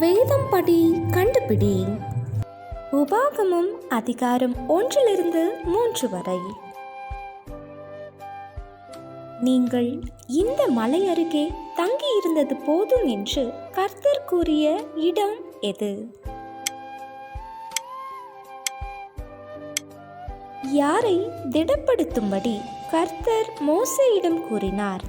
வேதம் படி கண்டுபிடி. உபாகமம் அதிகாரம் 1-3 வரை. நீங்கள் இந்த மலை அருகே தங்கியிருந்தது போதும் என்று கர்த்தர் கூறிய இடம் எது? யாரை திடப்படுத்தும்படி கர்த்தர் மோசேயிடம் கூறினார்?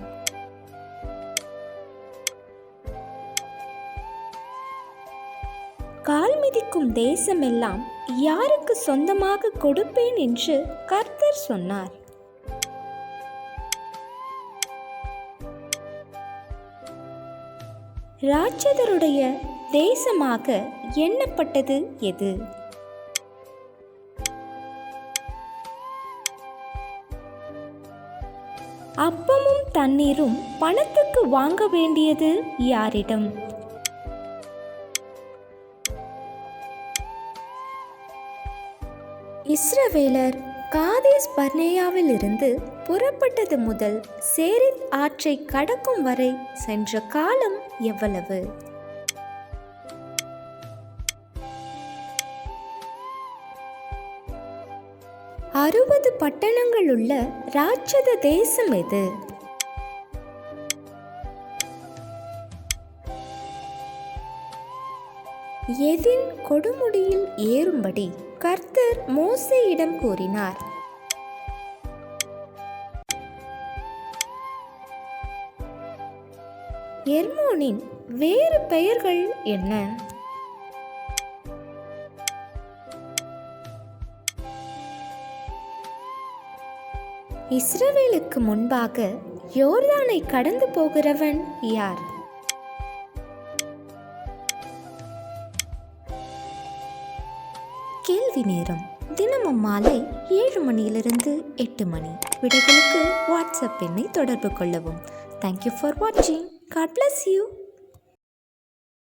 கால் மிதிக்கும் தேசமெல்லாம் யாருக்கு சொந்தமாக கொடுப்பேன் என்று கர்த்தர் சொன்னார்? ராட்சதருடைய தேசமாக எண்ணப்பட்டது எது? அப்பமும் தண்ணீரும் பணத்துக்கு வாங்க வேண்டியது யாரிடம்? இஸ்ரவேலர் காதேஸ் பர்னேயாவில் இருந்து புறப்பட்டது முதல் சேரித் ஆற்றை கடக்கும் வரை சென்ற காலம் எவ்வளவு? அறுபது பட்டணங்களுள்ள ராட்சத தேசம் எது? எதின் கொடுமுடியில் ஏறும்படி கர்த்தர் மோசேயிடம் கூறினார்? எர்மோனின் வேறு பெயர்கள் என்ன? இஸ்ரவேலுக்கு முன்பாக யோர்தானை கடந்து போகிறவன் யார்? கேள்வி நேரம். தினமும் மாலை 7 மணியிலிருந்து 8 மணி. விடைகளுக்கு வாட்ஸ்அப் எண்ணை தொடர்பு கொள்ளவும். தேங்க்யூ ஃபார் வாட்சிங். God bless you.